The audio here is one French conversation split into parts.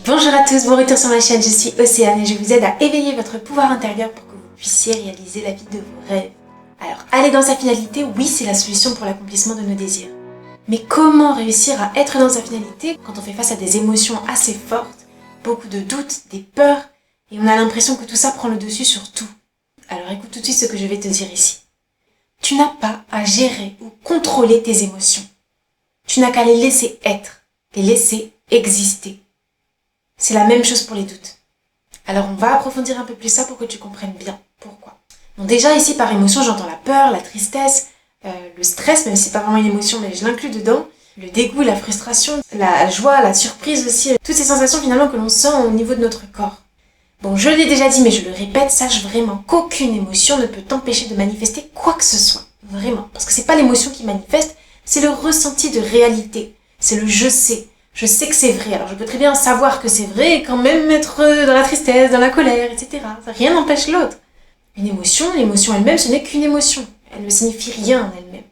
Bonjour à tous, bon retour sur ma chaîne, je suis Océane et je vous aide à éveiller votre pouvoir intérieur pour que vous puissiez réaliser la vie de vos rêves. Alors, aller dans sa finalité, oui, c'est la solution pour l'accomplissement de nos désirs. Mais comment réussir à être dans sa finalité quand on fait face à des émotions assez fortes, beaucoup de doutes, des peurs, et on a l'impression que tout ça prend le dessus sur tout? Alors écoute tout de suite ce que je vais te dire ici. Tu n'as pas à gérer ou contrôler tes émotions. Tu n'as qu'à les laisser être, les laisser exister. C'est la même chose pour les doutes. Alors on va approfondir un peu plus ça pour que tu comprennes bien pourquoi. Bon, déjà ici par émotion j'entends la peur, la tristesse, le stress, même si c'est pas vraiment une émotion mais je l'inclus dedans, le dégoût, la frustration, la joie, la surprise aussi, toutes ces sensations finalement que l'on sent au niveau de notre corps. Bon, je l'ai déjà dit mais je le répète, sache vraiment qu'aucune émotion ne peut t'empêcher de manifester quoi que ce soit. Vraiment. Parce que c'est pas l'émotion qui manifeste, c'est le ressenti de réalité. C'est le je sais. Je sais que c'est vrai. Alors je peux très bien savoir que c'est vrai et quand même être dans la tristesse, dans la colère, etc. Rien n'empêche l'autre. Une émotion, l'émotion elle-même, ce n'est qu'une émotion. Elle ne signifie rien en elle-même.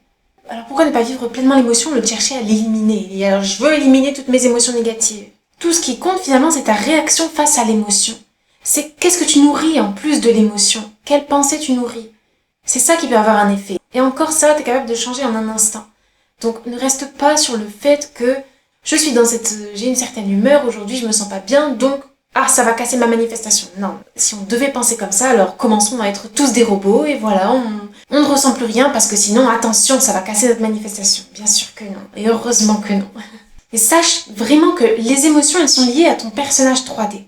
Alors pourquoi ne pas vivre pleinement l'émotion au lieu de chercher à l'éliminer? Et alors je veux éliminer toutes mes émotions négatives. Tout ce qui compte finalement c'est ta réaction face à l'émotion. C'est qu'est-ce que tu nourris en plus de l'émotion? Quelle pensée tu nourris? C'est ça qui peut avoir un effet. Et encore ça, tu es capable de changer en un instant. Donc ne reste pas sur le fait que je suis dans j'ai une certaine humeur, aujourd'hui je me sens pas bien, donc ça va casser ma manifestation. Non, si on devait penser comme ça, alors commençons à être tous des robots et voilà, on ne ressent plus rien parce que sinon, attention, ça va casser notre manifestation. Bien sûr que non, et heureusement que non. Et sache vraiment que les émotions, elles sont liées à ton personnage 3D.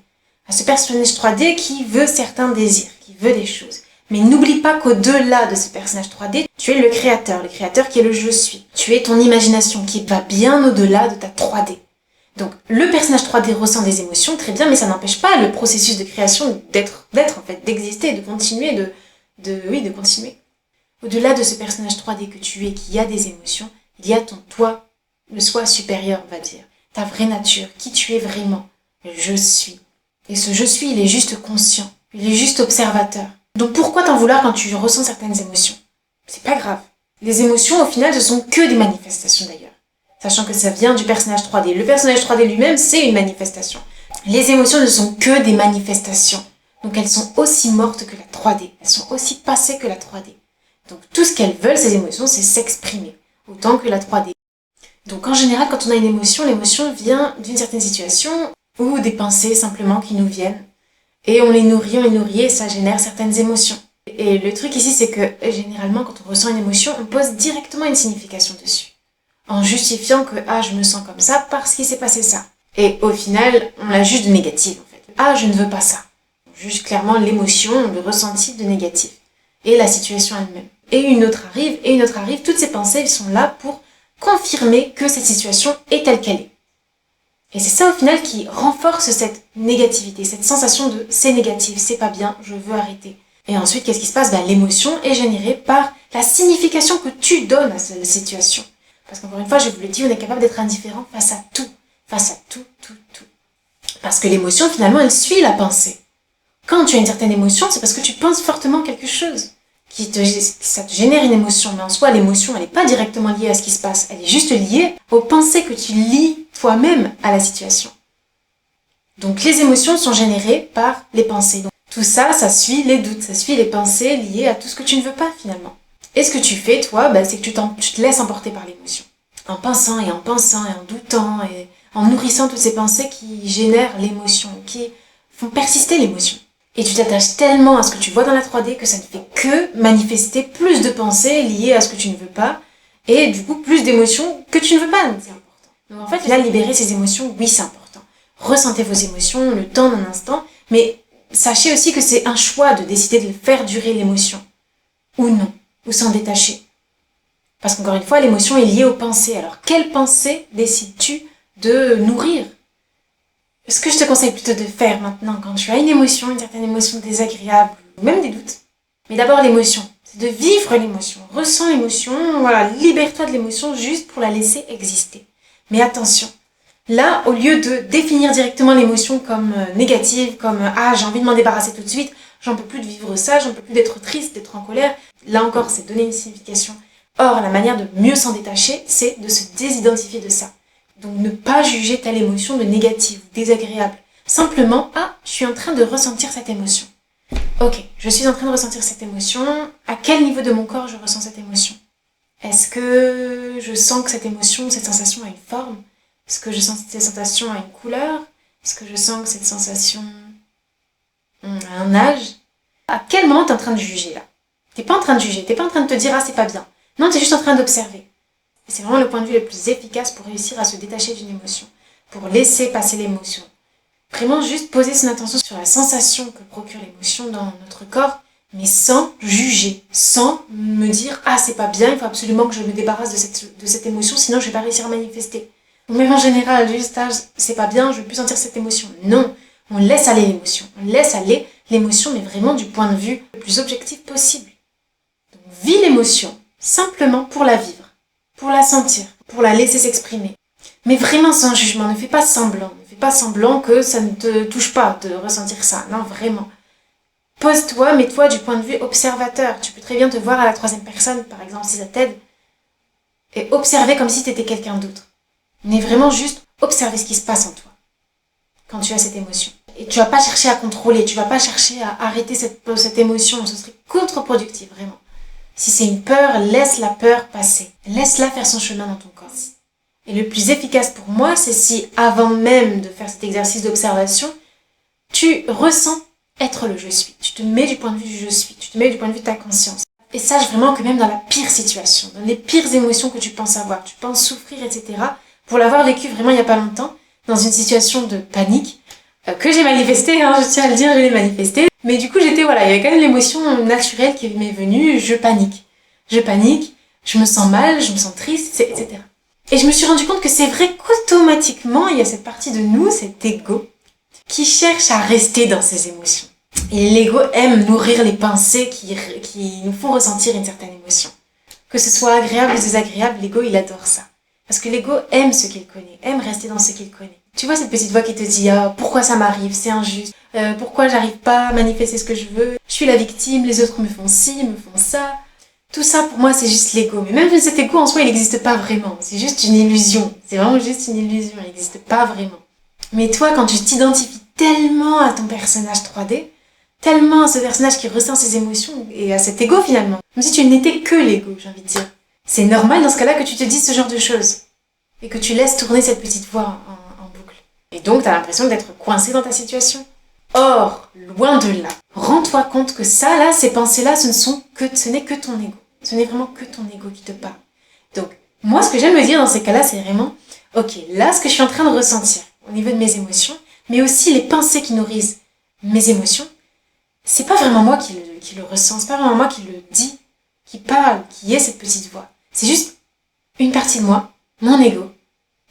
À ce personnage 3D qui veut certains désirs, qui veut des choses. Mais n'oublie pas qu'au-delà de ce personnage 3D, tu es le créateur qui est le je suis. Tu es ton imagination qui va bien au-delà de ta 3D. Donc le personnage 3D ressent des émotions, très bien, mais ça n'empêche pas le processus de création d'être en fait, d'exister, de continuer, de continuer. Au-delà de ce personnage 3D que tu es, qui a des émotions, il y a ton toi, le soi supérieur, on va dire. Ta vraie nature, qui tu es vraiment, le je suis. Et ce je suis, il est juste conscient, il est juste observateur. Donc pourquoi t'en vouloir quand tu ressens certaines émotions? C'est pas grave. Les émotions, au final, ce sont que des manifestations d'ailleurs. Sachant que ça vient du personnage 3D. Le personnage 3D lui-même, c'est une manifestation. Les émotions ne sont que des manifestations. Donc elles sont aussi mortes que la 3D. Elles sont aussi passées que la 3D. Donc tout ce qu'elles veulent, ces émotions, c'est s'exprimer. Autant que la 3D. Donc en général, quand on a une émotion, l'émotion vient d'une certaine situation ou des pensées simplement qui nous viennent. Et on les nourrit, et ça génère certaines émotions. Et le truc ici, c'est que généralement, quand on ressent une émotion, on pose directement une signification dessus. En justifiant que « je me sens comme ça parce qu'il s'est passé ça ». Et au final, on la juge de négative en fait. « je ne veux pas ça ». On juge clairement l'émotion, le ressenti de négatif. Et la situation elle-même. Et une autre arrive. Toutes ces pensées, elles sont là pour confirmer que cette situation est telle qu'elle est. Et c'est ça au final qui renforce cette négativité, cette sensation de c'est négatif, c'est pas bien, je veux arrêter. Et ensuite, qu'est-ce qui se passe? L'émotion est générée par la signification que tu donnes à cette situation. Parce qu'encore une fois, je vous l'ai dit, on est capable d'être indifférent face à tout. Face à tout. Parce que l'émotion, finalement, elle suit la pensée. Quand tu as une certaine émotion, c'est parce que tu penses fortement quelque chose. Ça te génère une émotion, mais en soi, l'émotion, elle n'est pas directement liée à ce qui se passe. Elle est juste liée aux pensées que tu lis toi-même à la situation. Donc les émotions sont générées par les pensées. Donc, tout ça, ça suit les doutes, ça suit les pensées liées à tout ce que tu ne veux pas finalement. Et ce que tu fais, toi, c'est que tu te laisses emporter par l'émotion. En pensant et en doutant et en nourrissant toutes ces pensées qui génèrent l'émotion, qui font persister l'émotion. Et tu t'attaches tellement à ce que tu vois dans la 3D que ça ne fait que manifester plus de pensées liées à ce que tu ne veux pas et du coup plus d'émotions que tu ne veux pas. C'est important. Donc en fait, là, libérer ces émotions, oui, c'est important. Ressentez vos émotions le temps d'un instant, mais sachez aussi que c'est un choix de décider de faire durer l'émotion. Ou non, ou s'en détacher. Parce qu'encore une fois, l'émotion est liée aux pensées. Alors, quelle pensée décides-tu de nourrir? Ce que je te conseille plutôt de faire maintenant, quand tu as une émotion, une certaine émotion désagréable, ou même des doutes, mais d'abord l'émotion, c'est de vivre l'émotion, ressens l'émotion, voilà, libère-toi de l'émotion juste pour la laisser exister. Mais attention, là, au lieu de définir directement l'émotion comme négative, comme j'ai envie de m'en débarrasser tout de suite, j'en peux plus de vivre ça, j'en peux plus d'être triste, d'être en colère, là encore, c'est donner une signification. Or, la manière de mieux s'en détacher, c'est de se désidentifier de ça. Donc ne pas juger telle émotion de négative ou désagréable. Simplement, je suis en train de ressentir cette émotion. Ok, je suis en train de ressentir cette émotion. À quel niveau de mon corps je ressens cette émotion? Est-ce que je sens que cette émotion, cette sensation a une forme? Est-ce que je sens que cette sensation a une couleur? Est-ce que je sens que cette sensation a un âge? À quel moment tu es en train de juger là? T'es pas en train de juger, t'es pas en train de te dire c'est pas bien. Non, tu es juste en train d'observer. Et c'est vraiment le point de vue le plus efficace pour réussir à se détacher d'une émotion, pour laisser passer l'émotion. Vraiment juste poser son attention sur la sensation que procure l'émotion dans notre corps, mais sans juger, sans me dire c'est pas bien, il faut absolument que je me débarrasse de cette émotion, sinon je vais pas réussir à manifester. Ou même en général, juste c'est pas bien, je veux plus sentir cette émotion. Non, on laisse aller l'émotion. On laisse aller l'émotion, mais vraiment du point de vue le plus objectif possible. Donc vis l'émotion, simplement pour la vivre, pour la sentir, pour la laisser s'exprimer. Mais vraiment sans jugement, ne fais pas semblant. Ne fais pas semblant que ça ne te touche pas de ressentir ça. Non, vraiment. Pose-toi, mets-toi du point de vue observateur. Tu peux très bien te voir à la troisième personne, par exemple, si ça t'aide, et observer comme si tu étais quelqu'un d'autre. Mais vraiment juste observer ce qui se passe en toi quand tu as cette émotion. Et tu vas pas chercher à contrôler, tu vas pas chercher à arrêter cette émotion. Ce serait contre-productif, vraiment. Si c'est une peur, laisse la peur passer. Laisse-la faire son chemin dans ton corps. Et le plus efficace pour moi, c'est si, avant même de faire cet exercice d'observation, tu ressens être le je suis. Tu te mets du point de vue du je suis. Tu te mets du point de vue de ta conscience. Et sache vraiment que même dans la pire situation, dans les pires émotions que tu penses avoir, tu penses souffrir, etc., pour l'avoir vécu vraiment il n'y a pas longtemps, dans une situation de panique, que j'ai manifestée, je tiens à le dire, je l'ai manifestée. Mais du coup, il y avait quand même l'émotion naturelle qui m'est venue, je panique. Je panique, je me sens mal, je me sens triste, etc. Et je me suis rendu compte que c'est vrai qu'automatiquement, il y a cette partie de nous, cet ego, qui cherche à rester dans ses émotions. Et l'ego aime nourrir les pensées qui nous font ressentir une certaine émotion. Que ce soit agréable ou désagréable, l'ego, il adore ça. Parce que l'ego aime ce qu'il connaît, aime rester dans ce qu'il connaît. Tu vois cette petite voix qui te dit « pourquoi ça m'arrive, c'est injuste, pourquoi j'arrive pas à manifester ce que je veux, je suis la victime, les autres me font ci, me font ça ». Tout ça, pour moi, c'est juste l'ego. Mais même cet ego, en soi, il n'existe pas vraiment. C'est juste une illusion. C'est vraiment juste une illusion. Il n'existe pas vraiment. Mais toi, quand tu t'identifies tellement à ton personnage 3D, tellement à ce personnage qui ressent ses émotions et à cet ego, finalement, comme si tu n'étais que l'ego, j'ai envie de dire. C'est normal, dans ce cas-là, que tu te dises ce genre de choses. Et que tu laisses tourner cette petite voix en boucle. Et donc, tu as l'impression d'être coincé dans ta situation. Or, loin de là, rends-toi compte que ça, là, ces pensées-là, ce n'est que ton ego. Ce n'est vraiment que ton ego qui te parle. Donc, moi, ce que j'aime me dire dans ces cas-là, c'est vraiment, ok, là, ce que je suis en train de ressentir au niveau de mes émotions, mais aussi les pensées qui nourrissent mes émotions, c'est pas vraiment moi qui le ressens, c'est pas vraiment moi qui le dis, qui parle, qui est cette petite voix. C'est juste une partie de moi, mon ego,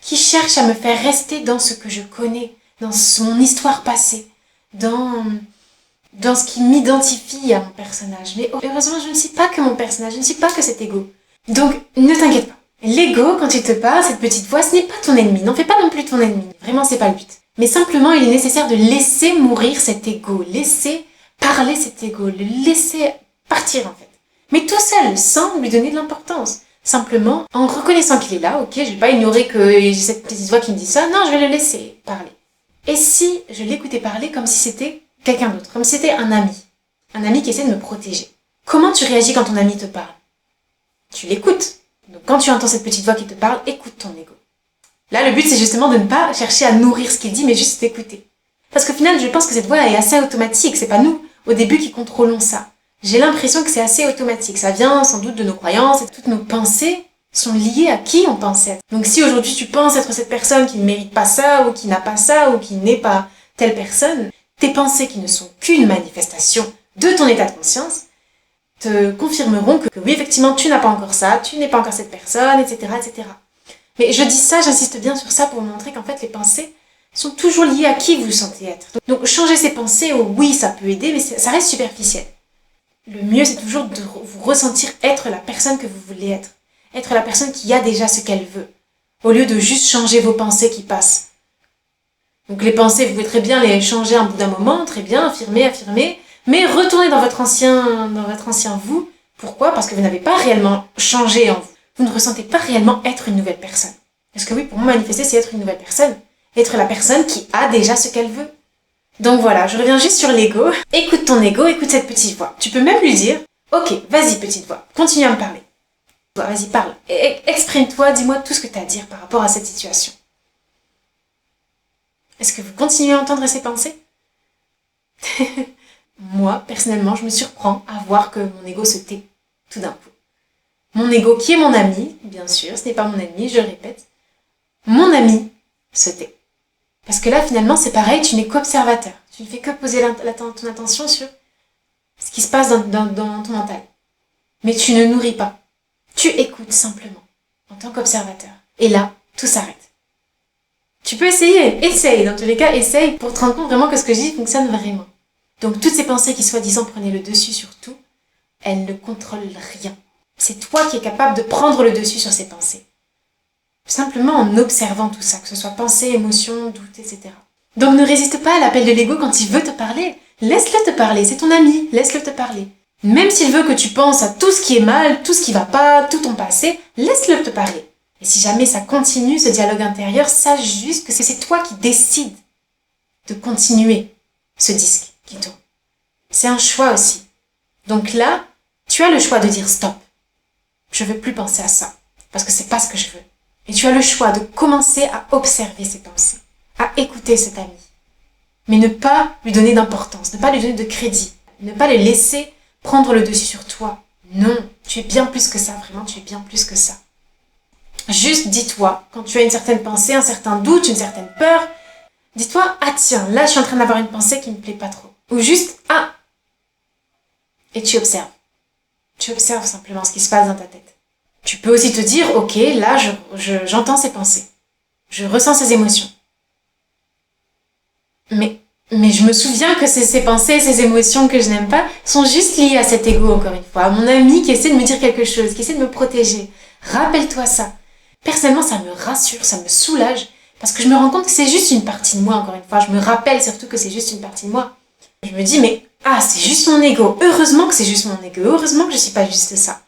qui cherche à me faire rester dans ce que je connais, dans mon histoire passée, dans ce qui m'identifie à mon personnage. Mais heureusement, je ne suis pas que mon personnage, je ne suis pas que cet ego. Donc, ne t'inquiète pas. L'ego, quand il te parle, cette petite voix, ce n'est pas ton ennemi. N'en fais pas non plus ton ennemi. Vraiment, c'est pas le but. Mais simplement, il est nécessaire de laisser mourir cet ego, laisser parler cet ego, le laisser partir en fait. Mais tout seul, sans lui donner de l'importance. Simplement, en reconnaissant qu'il est là, ok, je vais pas ignorer que j'ai cette petite voix qui me dit ça, non, je vais le laisser parler. Et si je l'écoutais parler comme si c'était quelqu'un d'autre, comme si c'était un ami qui essaie de me protéger. Comment tu réagis quand ton ami te parle? Tu l'écoutes. Donc quand tu entends cette petite voix qui te parle, écoute ton ego. Là, le but, c'est justement de ne pas chercher à nourrir ce qu'il dit, mais juste d'écouter. Parce qu'au final, je pense que cette voix est assez automatique, c'est pas nous, au début, qui contrôlons ça. J'ai l'impression que c'est assez automatique, ça vient sans doute de nos croyances, et toutes nos pensées sont liées à qui on pense être. Donc si aujourd'hui tu penses être cette personne qui ne mérite pas ça, ou qui n'a pas ça, ou qui n'est pas telle personne, tes pensées qui ne sont qu'une manifestation de ton état de conscience te confirmeront que oui, effectivement, tu n'as pas encore ça, tu n'es pas encore cette personne, etc., etc. Mais je dis ça, j'insiste bien sur ça pour vous montrer qu'en fait, les pensées sont toujours liées à qui vous sentez être. Donc changer ces pensées, oui, ça peut aider, mais ça reste superficiel. Le mieux, c'est toujours de vous ressentir être la personne que vous voulez être. Être la personne qui a déjà ce qu'elle veut. Au lieu de juste changer vos pensées qui passent. Donc les pensées, vous pouvez très bien les changer à un bout d'un moment, très bien, affirmer, mais retournez dans votre ancien vous. Pourquoi? Parce que vous n'avez pas réellement changé en vous. Vous ne ressentez pas réellement être une nouvelle personne. Parce que oui, pour moi, manifester, c'est être une nouvelle personne. Être la personne qui a déjà ce qu'elle veut. Donc voilà, je reviens juste sur l'ego. Écoute ton ego, écoute cette petite voix. Tu peux même lui dire, ok, vas-y petite voix, continue à me parler. Vas-y, parle. Exprime-toi, dis-moi tout ce que tu as à dire par rapport à cette situation. Est-ce que vous continuez à entendre ces pensées? Moi, personnellement, je me surprends à voir que mon ego se tait tout d'un coup. Mon ego, qui est mon ami, bien sûr, ce n'est pas mon ennemi, je le répète, mon ami se tait. Parce que là, finalement, c'est pareil, tu n'es qu'observateur. Tu ne fais que poser ton attention sur ce qui se passe dans ton mental. Mais tu ne nourris pas. Tu écoutes simplement, en tant qu'observateur. Et là, tout s'arrête. Tu peux essaye, dans tous les cas, essaye pour te rendre compte vraiment que ce que je dis fonctionne vraiment. Donc toutes ces pensées qui soi-disant prenaient le dessus sur tout, elles ne contrôlent rien. C'est toi qui es capable de prendre le dessus sur ces pensées. Simplement en observant tout ça, que ce soit pensée, émotion, doute, etc. Donc ne résiste pas à l'appel de l'ego quand il veut te parler. Laisse-le te parler, c'est ton ami, laisse-le te parler. Même s'il veut que tu penses à tout ce qui est mal, tout ce qui va pas, tout ton passé, laisse-le te parler. Et si jamais ça continue, ce dialogue intérieur, sache juste que c'est toi qui décides de continuer ce disque qui tourne. C'est un choix aussi. Donc là, tu as le choix de dire stop. Je veux plus penser à ça, parce que c'est pas ce que je veux. Et tu as le choix de commencer à observer ces pensées, à écouter cet ami. Mais ne pas lui donner d'importance, ne pas lui donner de crédit, ne pas le laisser prendre le dessus sur toi. Non, tu es bien plus que ça, vraiment, tu es bien plus que ça. Juste dis-toi, quand tu as une certaine pensée, un certain doute, une certaine peur, dis-toi, ah tiens, là je suis en train d'avoir une pensée qui me plaît pas trop. Ou juste, ah. Et tu observes. Tu observes simplement ce qui se passe dans ta tête. Tu peux aussi te dire, ok, là j'entends ces pensées. Je ressens ces émotions. Mais je me souviens que ces pensées, ces émotions que je n'aime pas sont juste liées à cet ego, encore une fois. À mon ami qui essaie de me dire quelque chose, qui essaie de me protéger. Rappelle-toi ça. Personnellement, ça me rassure, ça me soulage, parce que je me rends compte que c'est juste une partie de moi, encore une fois. Je me rappelle surtout que c'est juste une partie de moi. Je me dis, mais c'est juste mon ego. Heureusement que c'est juste mon ego. Heureusement que je suis pas juste ça.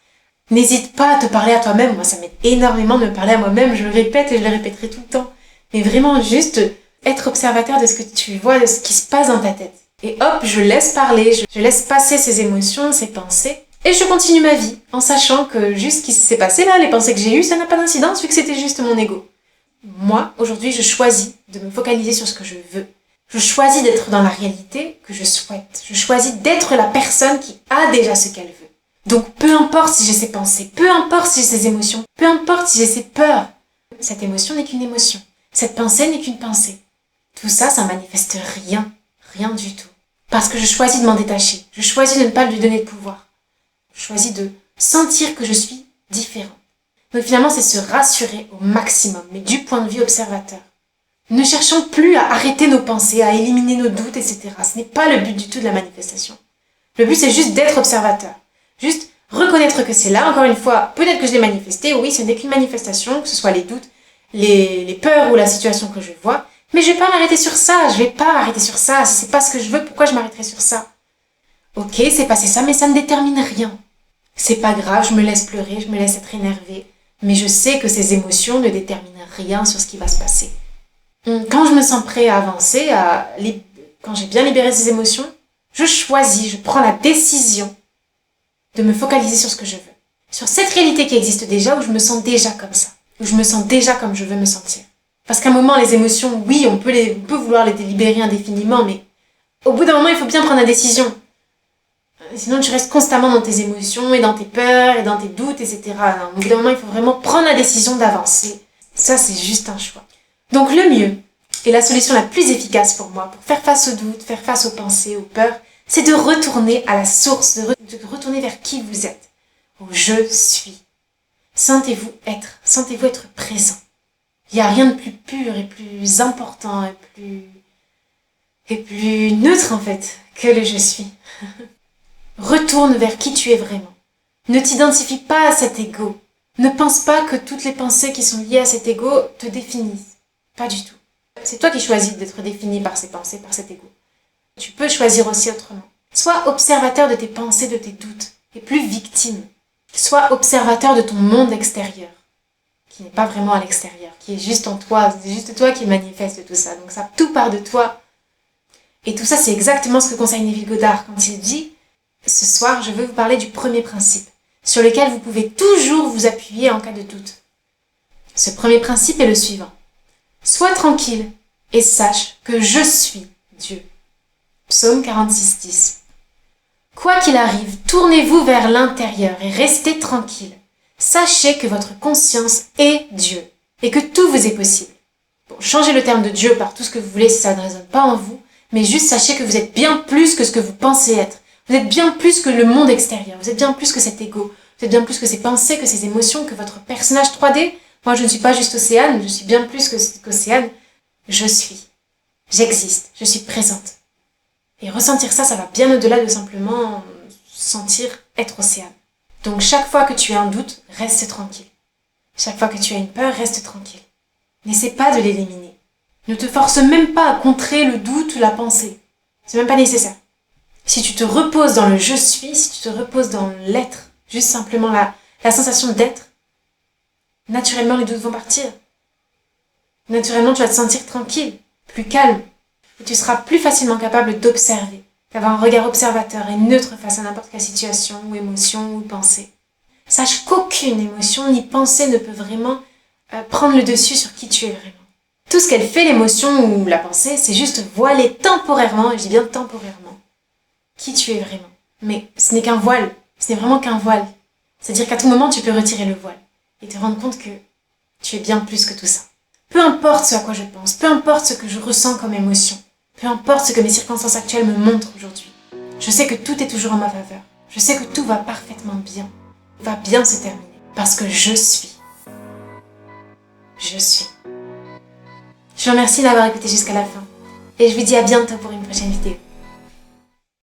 N'hésite pas à te parler à toi-même. Moi, ça m'aide énormément de me parler à moi-même. Je le répète et je le répéterai tout le temps. Mais vraiment, juste être observateur de ce que tu vois, de ce qui se passe dans ta tête. Et hop, je laisse parler, je laisse passer ces émotions, ces pensées. Et je continue ma vie, en sachant que juste ce qui s'est passé là, les pensées que j'ai eues, ça n'a pas d'incidence, vu que c'était juste mon ego. Moi, aujourd'hui, je choisis de me focaliser sur ce que je veux. Je choisis d'être dans la réalité que je souhaite. Je choisis d'être la personne qui a déjà ce qu'elle veut. Donc, peu importe si j'ai ces pensées, peu importe si j'ai ces émotions, peu importe si j'ai ces peurs, cette émotion n'est qu'une émotion. Cette pensée n'est qu'une pensée. Tout ça, ça manifeste rien. Rien du tout. Parce que je choisis de m'en détacher. Je choisis de ne pas lui donner de pouvoir. Je choisis de sentir que je suis différente. Donc finalement, c'est se rassurer au maximum, mais du point de vue observateur. Ne cherchons plus à arrêter nos pensées, à éliminer nos doutes, etc. Ce n'est pas le but du tout de la manifestation. Le but, c'est juste d'être observateur. Juste reconnaître que c'est là. Encore une fois, peut-être que je l'ai manifesté. Oui, ce n'est qu'une manifestation, que ce soit les doutes, les peurs ou la situation que je vois. Mais je vais pas m'arrêter sur ça. Je vais pas m'arrêter sur ça. Si c'est pas ce que je veux, pourquoi je m'arrêterai sur ça? Ok, c'est passé ça, mais ça ne détermine rien. C'est pas grave, je me laisse pleurer, je me laisse être énervée. Mais je sais que ces émotions ne déterminent rien sur ce qui va se passer. Quand je me sens prêt à avancer, quand j'ai bien libéré ces émotions, je choisis, je prends la décision de me focaliser sur ce que je veux. Sur cette réalité qui existe déjà, où je me sens déjà comme ça. Où je me sens déjà comme je veux me sentir. Parce qu'à un moment, les émotions, oui, on peut vouloir les délibérer indéfiniment, mais au bout d'un moment, il faut bien prendre la décision. Sinon, tu restes constamment dans tes émotions et dans tes peurs et dans tes doutes, etc. Alors, au bout d'un moment, il faut vraiment prendre la décision d'avancer. Ça, c'est juste un choix. Donc, le mieux et la solution la plus efficace pour moi, pour faire face aux doutes, faire face aux pensées, aux peurs, c'est de retourner à la source, de retourner vers qui vous êtes. Où je suis. Sentez-vous être présent. Il n'y a rien de plus pur et plus important et plus neutre, en fait, que le je suis. Retourne vers qui tu es vraiment. Ne t'identifie pas à cet ego. Ne pense pas que toutes les pensées qui sont liées à cet ego te définissent. Pas du tout. C'est toi qui choisis d'être défini par ces pensées, par cet ego. Tu peux choisir aussi autrement. Sois observateur de tes pensées, de tes doutes, et plus victime. Sois observateur de ton monde extérieur, qui n'est pas vraiment à l'extérieur, qui est juste en toi. C'est juste toi qui manifeste tout ça. Donc ça, tout part de toi. Et tout ça, c'est exactement ce que conseille Neville Goddard quand il dit « Ce soir, je veux vous parler du premier principe, sur lequel vous pouvez toujours vous appuyer en cas de doute. » Ce premier principe est le suivant. « Sois tranquille et sache que je suis Dieu. » Psaume 46, 10. Quoi qu'il arrive, tournez-vous vers l'intérieur et restez tranquille. Sachez que votre conscience est Dieu et que tout vous est possible. Bon, changez le terme de Dieu par tout ce que vous voulez si ça ne résonne pas en vous, mais juste sachez que vous êtes bien plus que ce que vous pensez être. Vous êtes bien plus que le monde extérieur, vous êtes bien plus que cet ego, vous êtes bien plus que ces pensées, que ces émotions, que votre personnage 3D. Moi, je ne suis pas juste Océane, je suis bien plus qu'Océane. Je suis. J'existe, je suis présente. Et ressentir ça, ça va bien au-delà de simplement sentir être Océane. Donc chaque fois que tu as un doute, reste tranquille. Chaque fois que tu as une peur, reste tranquille. N'essaie pas de l'éliminer. Ne te force même pas à contrer le doute ou la pensée. C'est même pas nécessaire. Si tu te reposes dans le je suis, si tu te reposes dans l'être, juste simplement la sensation d'être, naturellement les doutes vont partir. Naturellement tu vas te sentir tranquille, plus calme. Et tu seras plus facilement capable d'observer, d'avoir un regard observateur et neutre face à n'importe quelle situation ou émotion ou pensée. Sache qu'aucune émotion ni pensée ne peut vraiment prendre le dessus sur qui tu es vraiment. Tout ce qu'elle fait, l'émotion ou la pensée, c'est juste voiler temporairement, et je dis bien temporairement, qui tu es vraiment. Mais ce n'est qu'un voile, ce n'est vraiment qu'un voile. C'est-à-dire qu'à tout moment, tu peux retirer le voile et te rendre compte que tu es bien plus que tout ça. Peu importe ce à quoi je pense, peu importe ce que je ressens comme émotion, peu importe ce que mes circonstances actuelles me montrent aujourd'hui, je sais que tout est toujours en ma faveur. Je sais que tout va parfaitement bien, va bien se terminer, parce que je suis. Je suis. Je vous remercie d'avoir écouté jusqu'à la fin, et je vous dis à bientôt pour une prochaine vidéo.